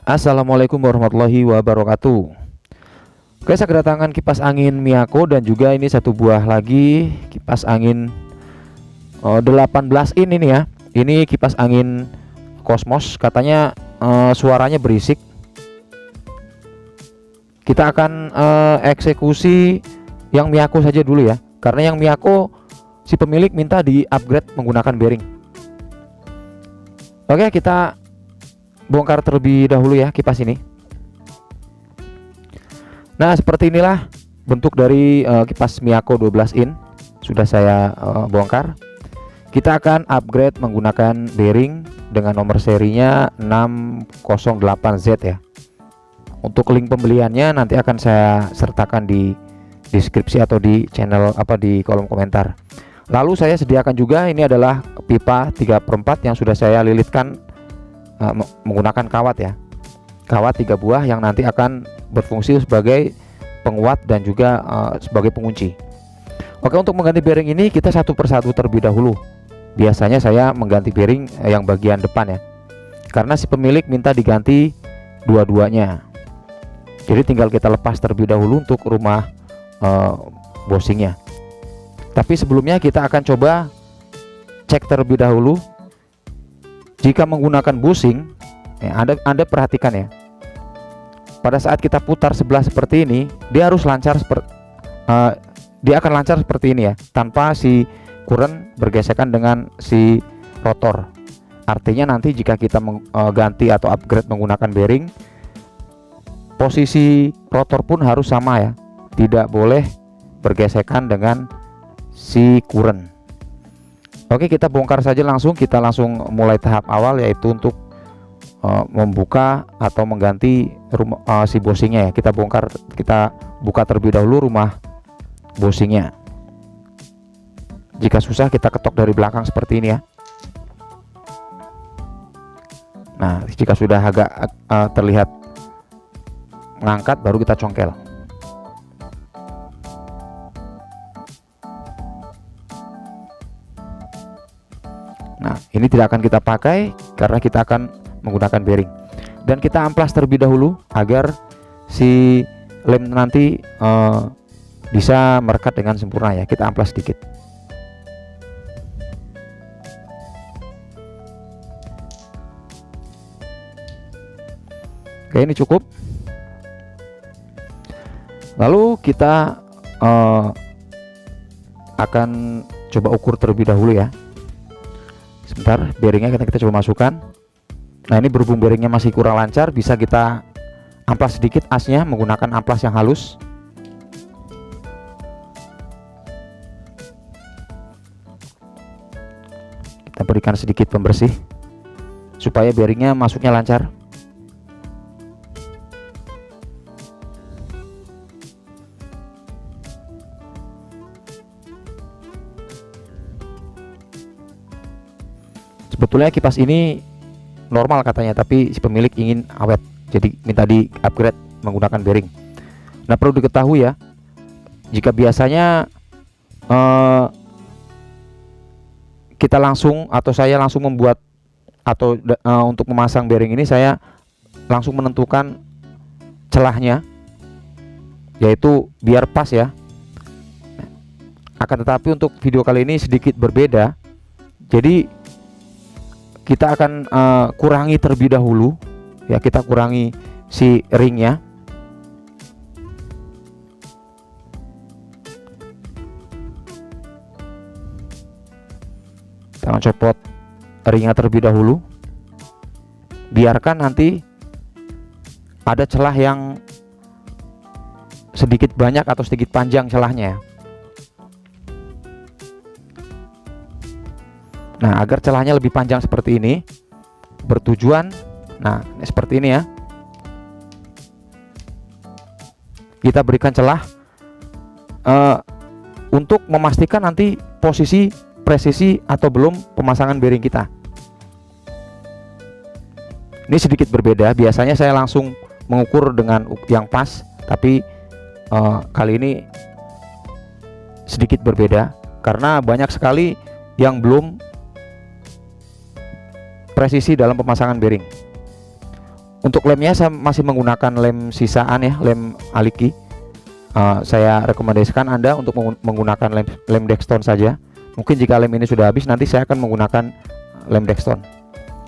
Assalamualaikum warahmatullahi wabarakatuh. Oke, saya kedatangan kipas angin Miyako dan juga ini satu buah lagi kipas angin 18 in ini ya. Ini kipas angin Cosmos, katanya suaranya berisik. Kita akan eksekusi yang Miyako saja dulu ya, karena yang Miyako si pemilik minta di upgrade menggunakan bearing. Oke, kita bongkar terlebih dahulu ya kipas ini. Nah, seperti inilah bentuk dari kipas Miyako 12 in. Sudah saya bongkar. Kita akan upgrade menggunakan bearing dengan nomor serinya 608Z ya. Untuk link pembeliannya nanti akan saya sertakan di deskripsi atau di channel di kolom komentar. Lalu saya sediakan juga ini adalah pipa 3/4 yang sudah saya lilitkan menggunakan kawat ya. Kawat 3 buah yang nanti akan berfungsi sebagai penguat dan juga sebagai pengunci. Oke, untuk mengganti bearing ini kita satu persatu terlebih dahulu. Biasanya saya mengganti bearing yang bagian depan ya, karena si pemilik minta diganti dua-duanya. Jadi tinggal kita lepas terlebih dahulu untuk rumah bushingnya. Tapi sebelumnya kita akan coba cek terlebih dahulu. Jika menggunakan bushing ya, Anda perhatikan ya, pada saat kita putar sebelah seperti ini, dia harus lancar dia akan lancar seperti ini ya, tanpa si current bergesekan dengan si rotor. Artinya nanti jika kita mengganti atau upgrade menggunakan bearing, posisi rotor pun harus sama ya, tidak boleh bergesekan dengan si current. Oke, kita bongkar saja langsung. Kita langsung mulai tahap awal, yaitu untuk membuka atau mengganti si bushingnya ya. Kita buka terlebih dahulu rumah bushingnya. Jika susah kita ketok dari belakang seperti ini ya. Nah, jika sudah agak terlihat mengangkat, baru kita congkel. Nah, ini tidak akan kita pakai karena kita akan menggunakan bearing. Dan kita amplas terlebih dahulu agar si lem nanti bisa merekat dengan sempurna ya. Kita amplas sedikit. Oke, ini cukup. Lalu kita akan coba ukur terlebih dahulu ya. Sebentar, bearingnya kita coba masukkan. Nah, ini berhubung bearingnya masih kurang lancar, bisa kita amplas sedikit asnya menggunakan amplas yang halus. Kita berikan sedikit pembersih supaya bearingnya masuknya lancar. Sebetulnya kipas ini normal katanya, tapi si pemilik ingin awet, jadi minta di upgrade menggunakan bearing. Nah, perlu diketahui ya, jika biasanya kita langsung atau saya langsung membuat atau untuk memasang bearing ini, saya langsung menentukan celahnya, yaitu biar pas ya. Akan tetapi untuk video kali ini sedikit berbeda, jadi kita akan kurangi terlebih dahulu ya, kita kurangi si ringnya. Kita copot ringnya terlebih dahulu, biarkan nanti ada celah yang sedikit banyak atau sedikit panjang celahnya ya. Nah, agar celahnya lebih panjang seperti ini, bertujuan, nah ini seperti ini ya, kita berikan celah untuk memastikan nanti posisi presisi atau belum pemasangan bearing kita. Ini sedikit berbeda, biasanya saya langsung mengukur dengan yang pas, tapi kali ini sedikit berbeda karena banyak sekali yang belum presisi dalam pemasangan bearing. Untuk lemnya saya masih menggunakan lem sisaan ya, lem Aliki. Saya rekomendasikan Anda untuk menggunakan lem Dextone saja. Mungkin jika lem ini sudah habis, nanti saya akan menggunakan lem Dextone.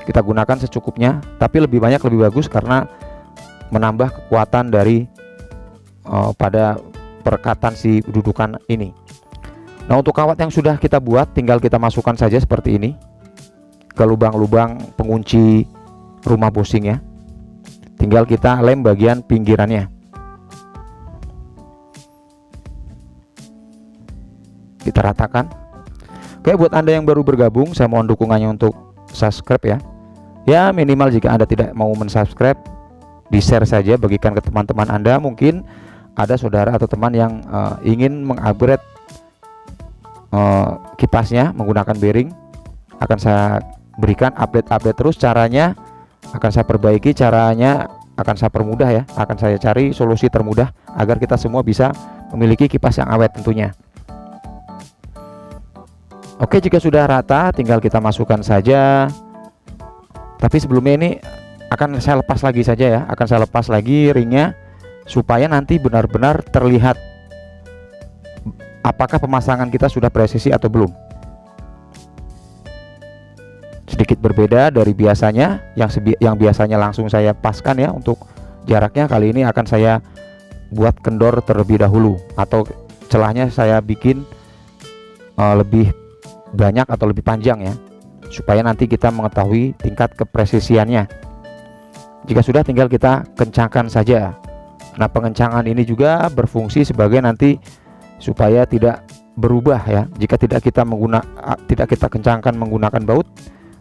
Kita gunakan secukupnya, tapi lebih banyak lebih bagus karena menambah kekuatan dari pada perekatan si dudukan ini. Nah, untuk kawat yang sudah kita buat, tinggal kita masukkan saja seperti ini ke lubang-lubang pengunci rumah bosing ya. Tinggal kita lem bagian pinggirannya. Kita ratakan. Oke, buat Anda yang baru bergabung, saya mohon dukungannya untuk subscribe ya. Ya, minimal jika Anda tidak mau mensubscribe, di-share saja, bagikan ke teman-teman Anda. Mungkin ada saudara atau teman yang ingin mengupgrade kipasnya menggunakan bearing. Akan saya berikan update-update terus, caranya akan saya perbaiki, caranya akan saya permudah ya. Akan saya cari solusi termudah agar kita semua bisa memiliki kipas yang awet tentunya. Oke, jika sudah rata tinggal kita masukkan saja. Tapi sebelumnya ini akan saya lepas lagi saja ya, akan saya lepas lagi ringnya supaya nanti benar-benar terlihat apakah pemasangan kita sudah presisi atau belum. Sedikit berbeda dari biasanya, yang biasanya langsung saya paskan ya. Untuk jaraknya kali ini akan saya buat kendor terlebih dahulu, atau celahnya saya bikin lebih banyak atau lebih panjang ya, supaya nanti kita mengetahui tingkat kepresisiannya. Jika sudah, tinggal kita kencangkan saja. Nah, pengencangan ini juga berfungsi sebagai nanti supaya tidak berubah ya. Jika tidak kita kencangkan menggunakan baut,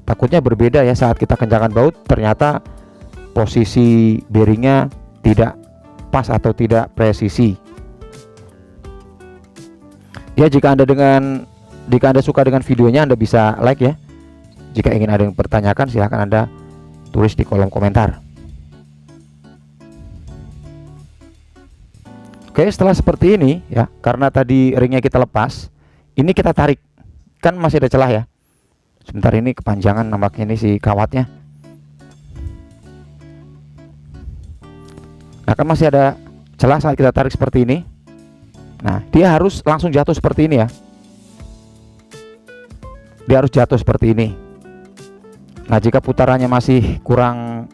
takutnya berbeda ya saat kita kencangkan baut, ternyata posisi bearingnya tidak pas atau tidak presisi. Ya, jika Anda suka dengan videonya, Anda bisa like ya. Jika ingin ada yang bertanyakan, silahkan Anda tulis di kolom komentar. Oke, setelah seperti ini ya, karena tadi ringnya kita lepas, ini kita tarik, kan masih ada celah ya. Sebentar, ini kepanjangan nampaknya ini si kawatnya. Nah, kan masih ada celah saat kita tarik seperti ini. Nah, dia harus langsung jatuh seperti ini ya. Dia harus jatuh seperti ini. Nah, jika putarannya masih kurang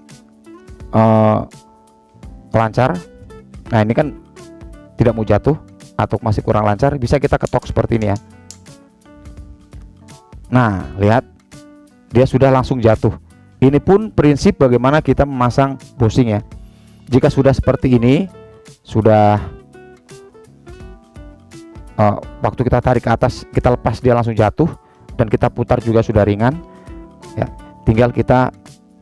lancar, nah ini kan tidak mau jatuh atau masih kurang lancar, bisa kita ketok seperti ini ya. Nah, lihat, dia sudah langsung jatuh. Ini pun prinsip bagaimana kita memasang bosing ya. Jika sudah seperti ini, sudah waktu kita tarik ke atas, kita lepas, dia langsung jatuh, dan kita putar juga sudah ringan ya. Tinggal kita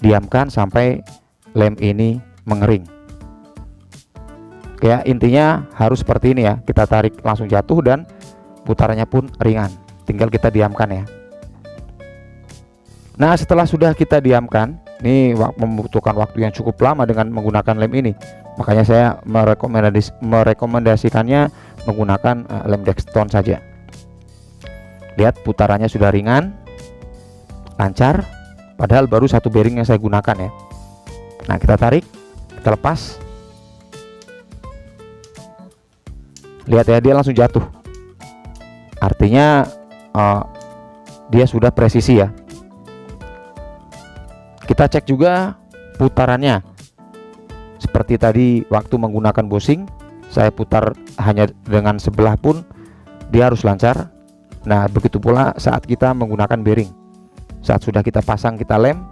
diamkan sampai lem ini mengering. Ya, intinya harus seperti ini ya. Kita tarik langsung jatuh dan putarannya pun ringan. Tinggal kita diamkan ya. Nah, setelah sudah kita diamkan, ini membutuhkan waktu yang cukup lama dengan menggunakan lem ini. Makanya saya merekomendasikannya menggunakan lem Dextone saja. Lihat, putarannya sudah ringan, lancar, padahal baru satu bearing yang saya gunakan ya. Nah, kita tarik, kita lepas. Lihat ya, dia langsung jatuh. Artinya dia sudah presisi ya. Kita cek juga putarannya. Seperti tadi waktu menggunakan bosing, saya putar hanya dengan sebelah pun dia harus lancar. Nah, begitu pula saat kita menggunakan bearing. Saat sudah kita pasang, kita lem,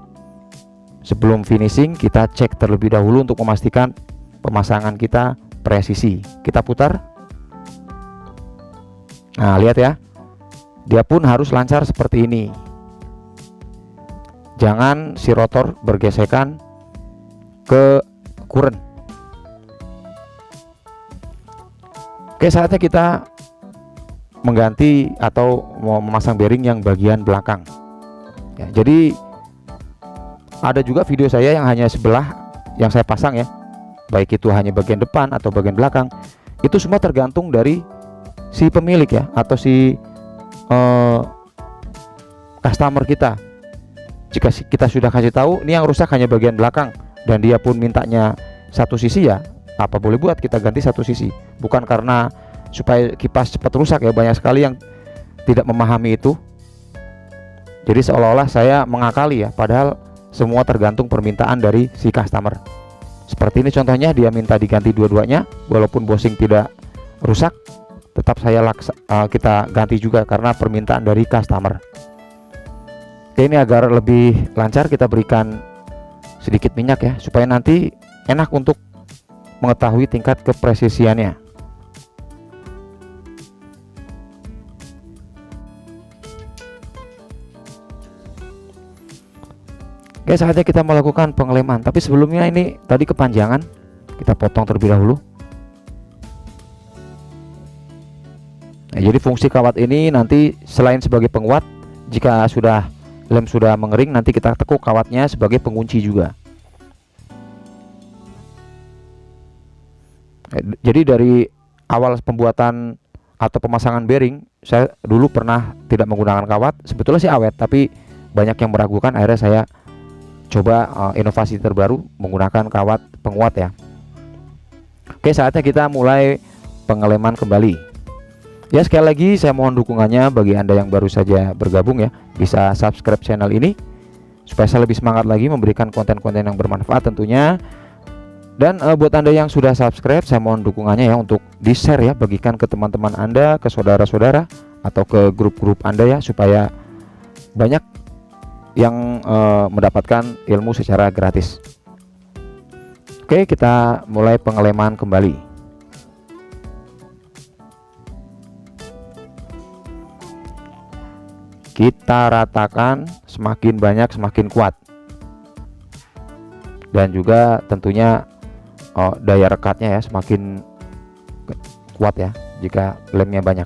sebelum finishing kita cek terlebih dahulu untuk memastikan pemasangan kita presisi. Kita putar. Nah, lihat ya, dia pun harus lancar seperti ini. Jangan si rotor bergesekan ke kuren. Oke, saatnya kita mengganti atau memasang bearing yang bagian belakang ya. Jadi ada juga video saya yang hanya sebelah yang saya pasang ya, baik itu hanya bagian depan atau bagian belakang. Itu semua tergantung dari si pemilik ya, atau si customer kita. Jika kita sudah kasih tahu ini yang rusak hanya bagian belakang dan dia pun mintanya satu sisi, ya apa boleh buat, kita ganti satu sisi. Bukan karena supaya kipas cepat rusak ya, banyak sekali yang tidak memahami itu. Jadi seolah-olah saya mengakali ya, padahal semua tergantung permintaan dari si customer. Seperti ini contohnya, dia minta diganti dua-duanya, walaupun bushing tidak rusak, tetap kita ganti juga karena permintaan dari customer. Oke, ini agar lebih lancar kita berikan sedikit minyak ya, supaya nanti enak untuk mengetahui tingkat kepresisiannya. Oke, saatnya kita melakukan pengeleman. Tapi sebelumnya ini tadi kepanjangan, kita potong terlebih dahulu. Nah, jadi fungsi kawat ini nanti selain sebagai penguat, jika lem sudah mengering, nanti kita tekuk kawatnya sebagai pengunci juga. Jadi dari awal pembuatan atau pemasangan bearing, saya dulu pernah tidak menggunakan kawat. Sebetulnya sih awet, tapi banyak yang meragukan. Akhirnya saya coba inovasi terbaru menggunakan kawat penguat ya. Oke, saatnya kita mulai pengeleman kembali. Ya, sekali lagi saya mohon dukungannya bagi Anda yang baru saja bergabung ya, bisa subscribe channel ini supaya saya lebih semangat lagi memberikan konten-konten yang bermanfaat tentunya. Dan buat Anda yang sudah subscribe, saya mohon dukungannya ya untuk di-share ya, bagikan ke teman-teman Anda, ke saudara-saudara atau ke grup-grup Anda ya, supaya banyak yang mendapatkan ilmu secara gratis. Oke, kita mulai pengeleman kembali. Kita ratakan, semakin banyak semakin kuat, dan juga tentunya daya rekatnya ya semakin kuat ya jika lemnya banyak.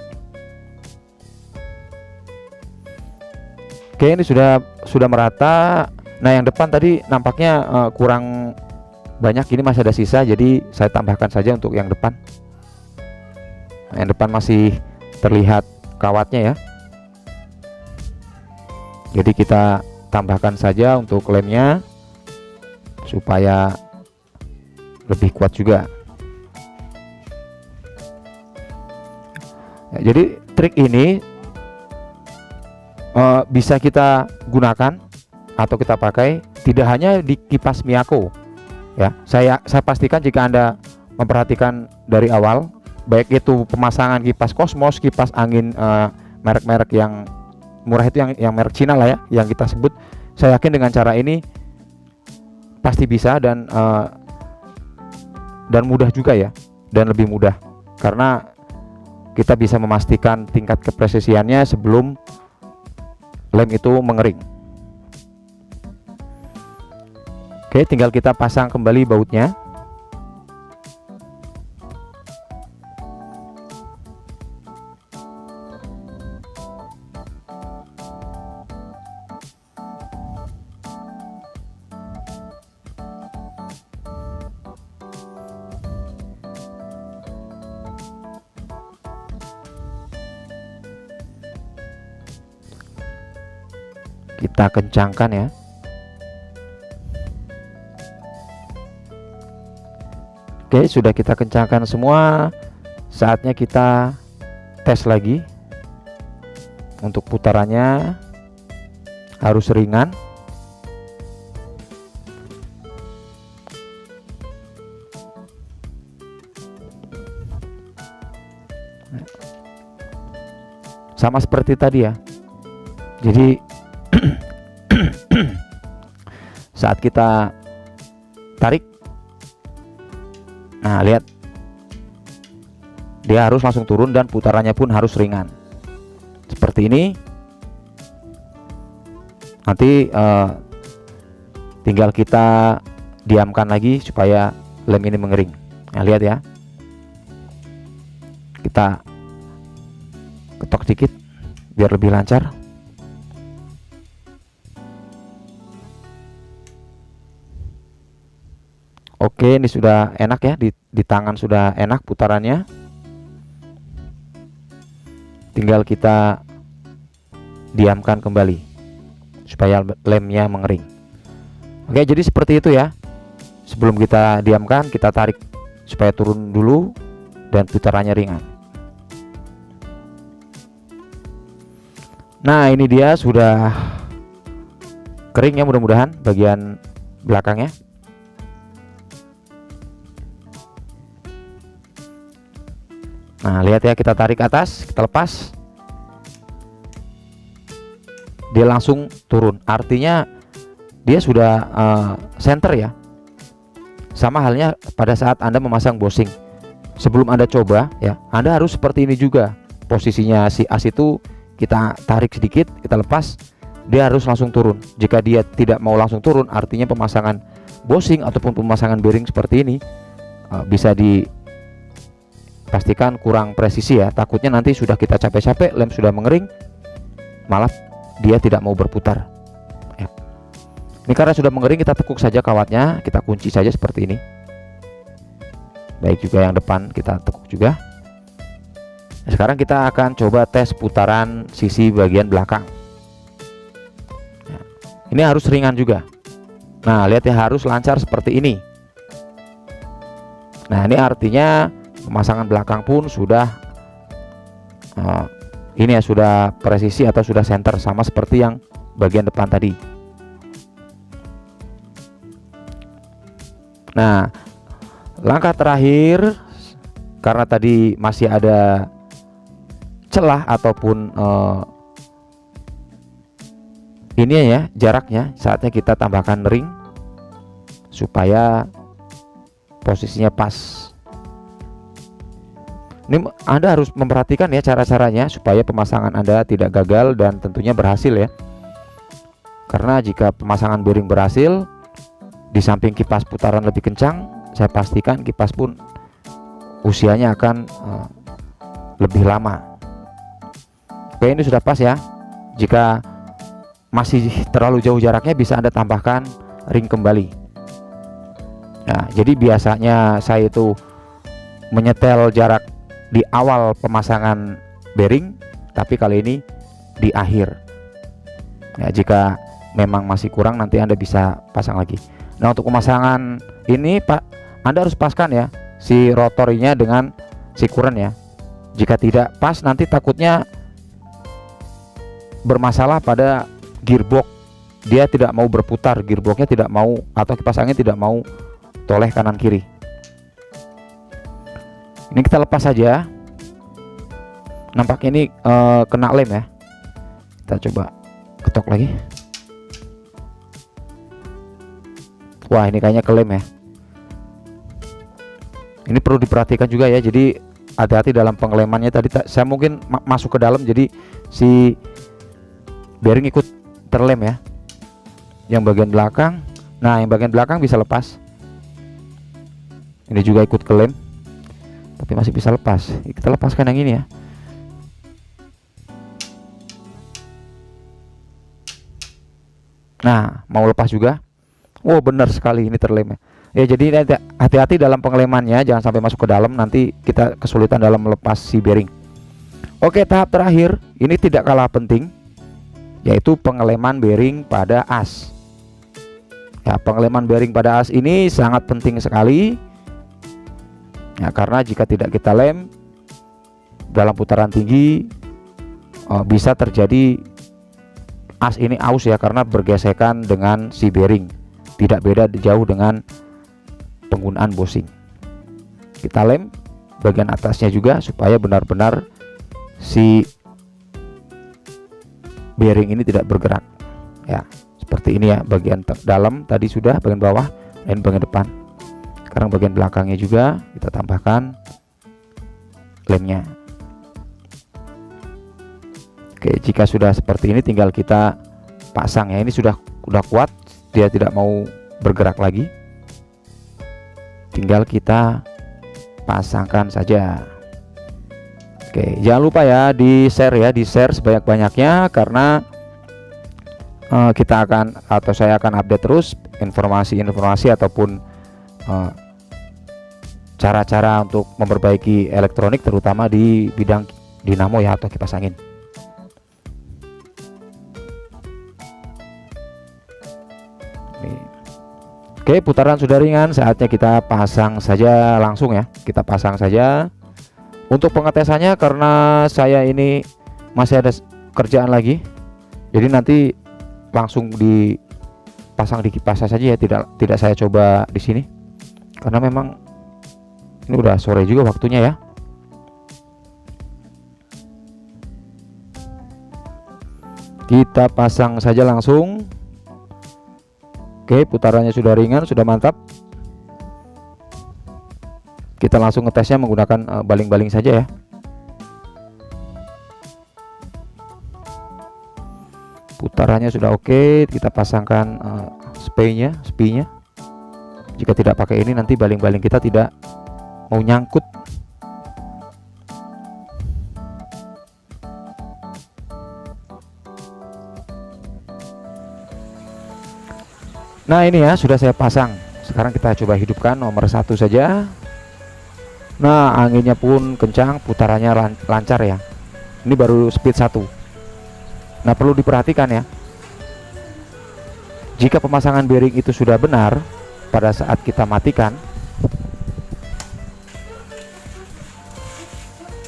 Oke, ini sudah merata. Nah, yang depan tadi nampaknya kurang banyak, ini masih ada sisa, jadi saya tambahkan saja untuk yang depan. Nah, yang depan masih terlihat kawatnya ya, jadi kita tambahkan saja untuk lemnya supaya lebih kuat juga. Nah, jadi trik ini bisa kita gunakan atau kita pakai tidak hanya di kipas Miyako ya. Saya pastikan jika Anda memperhatikan dari awal, baik itu pemasangan kipas Cosmos, kipas angin merek-merek yang murah itu, yang merek Cina lah ya, yang kita sebut, saya yakin dengan cara ini pasti bisa dan mudah juga ya, dan lebih mudah karena kita bisa memastikan tingkat kepresisiannya sebelum lem itu mengering. Oke, tinggal kita pasang kembali bautnya. Kita kencangkan ya. Oke, sudah kita kencangkan semua. Saatnya kita tes lagi. Untuk putarannya harus ringan. Sama seperti tadi ya. Jadi saat kita tarik, nah lihat, dia harus langsung turun dan putarannya pun harus ringan seperti ini. Nanti tinggal kita diamkan lagi supaya lem ini mengering. Nah, lihat ya, kita ketok sedikit biar lebih lancar. Oke, ini sudah enak ya, di tangan sudah enak putarannya. Tinggal kita diamkan kembali supaya lemnya mengering. Oke, jadi seperti itu ya. Sebelum kita diamkan, kita tarik supaya turun dulu dan putarannya ringan. Nah, ini dia sudah kering ya, mudah-mudahan bagian belakangnya. Nah, lihat ya, kita tarik atas, kita lepas, dia langsung turun, artinya dia sudah center ya. Sama halnya pada saat Anda memasang bushing. Sebelum Anda coba ya, Anda harus seperti ini juga. Posisinya si as itu kita tarik sedikit, kita lepas, dia harus langsung turun. Jika dia tidak mau langsung turun, artinya pemasangan bushing ataupun pemasangan bearing seperti ini bisa dipastikan kurang presisi ya. Takutnya nanti sudah kita capek-capek, lem sudah mengering, malah dia tidak mau berputar ya. Ini karena sudah mengering, kita tekuk saja kawatnya, kita kunci saja seperti ini. Baik juga yang depan kita tekuk juga. Nah, sekarang kita akan coba tes putaran sisi bagian belakang. Nah, ini harus ringan juga. Nah, lihat ya, harus lancar seperti ini. Nah, ini artinya pemasangan belakang pun sudah ini ya, sudah presisi atau sudah center, sama seperti yang bagian depan tadi. Nah, langkah terakhir, karena tadi masih ada celah ataupun ini ya jaraknya, saatnya kita tambahkan ring supaya posisinya pas. Ini Anda harus memperhatikan ya cara-caranya supaya pemasangan Anda tidak gagal dan tentunya berhasil ya. Karena jika pemasangan bearing berhasil, di samping kipas putaran lebih kencang, saya pastikan kipas pun usianya akan lebih lama. Oke, ini sudah pas ya. Jika masih terlalu jauh jaraknya, bisa Anda tambahkan ring kembali. Nah, jadi biasanya saya itu menyetel jarak di awal pemasangan bearing, tapi kali ini di akhir. Nah, jika memang masih kurang, nanti Anda bisa pasang lagi. Nah, untuk pemasangan ini Pak, Anda harus paskan ya si rotorinya dengan si kuren ya. Jika tidak pas, nanti takutnya bermasalah pada gearbox. Dia tidak mau berputar, gearboxnya tidak mau, atau kipas angin tidak mau toleh kanan kiri. Ini kita lepas saja. Nampaknya ini kena lem ya. Kita coba ketok lagi. Wah, ini kayaknya kelem ya. Ini perlu diperhatikan juga ya. Jadi hati-hati dalam pengelemannya. Tadi saya mungkin masuk ke dalam, jadi si bearing ikut terlem ya. Yang bagian belakang, nah yang bagian belakang bisa lepas. Ini juga ikut kelem, tapi masih bisa lepas. Kita lepaskan yang ini ya. Nah, mau lepas juga. Oh, benar sekali, ini terlem ya. Jadi hati-hati dalam pengelemannya, jangan sampai masuk ke dalam, nanti kita kesulitan dalam melepas si bearing. Oke, tahap terakhir ini tidak kalah penting, yaitu pengeleman bearing pada as. Ya, pengeleman bearing pada as ini sangat penting sekali. Ya, karena jika tidak kita lem dalam putaran tinggi, bisa terjadi as ini aus ya, karena bergesekan dengan si bearing. Tidak beda jauh dengan penggunaan bushing. Kita lem bagian atasnya juga supaya benar-benar si bearing ini tidak bergerak ya. Seperti ini ya, bagian dalam tadi sudah, bagian bawah dan bagian depan. Sekarang bagian belakangnya juga kita tambahkan lemnya. Oke, jika sudah seperti ini tinggal kita pasang ya. Ini sudah kuat, dia tidak mau bergerak lagi, tinggal kita pasangkan saja. Oke, jangan lupa ya di share ya, di share sebanyak-banyaknya, karena kita akan, atau saya akan update terus informasi-informasi ataupun cara-cara untuk memperbaiki elektronik, terutama di bidang dinamo ya, atau kipas angin. Oke, putaran sudah ringan, saatnya kita pasang saja langsung ya. Kita pasang saja. Untuk pengetesannya karena saya ini masih ada kerjaan lagi, jadi nanti langsung dipasang di kipas saja ya, tidak saya coba di sini karena memang ini udah sore juga waktunya ya. Kita pasang saja langsung. Oke, putarannya sudah ringan, sudah mantap. Kita langsung ngetesnya menggunakan baling-baling saja ya. Putarannya sudah oke, kita pasangkan spy-nya. Jika tidak pakai ini nanti baling-baling kita tidak mau nyangkut. Nah ini ya, sudah saya pasang. Sekarang kita coba hidupkan nomor 1 saja. Nah anginnya pun kencang, putarannya lancar ya. Ini baru speed 1. Nah perlu diperhatikan ya, jika pemasangan bearing itu sudah benar pada saat kita matikan,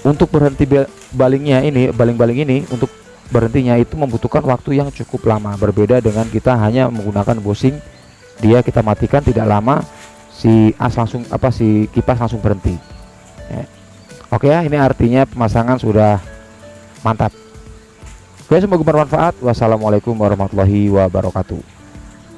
untuk berhenti baling-baling ini untuk berhentinya itu membutuhkan waktu yang cukup lama. Berbeda dengan kita hanya menggunakan bushing, dia kita matikan tidak lama si kipas langsung berhenti ya. Oke ya, ini artinya pemasangan sudah mantap. Oke, semoga bermanfaat. Wassalamualaikum warahmatullahi wabarakatuh.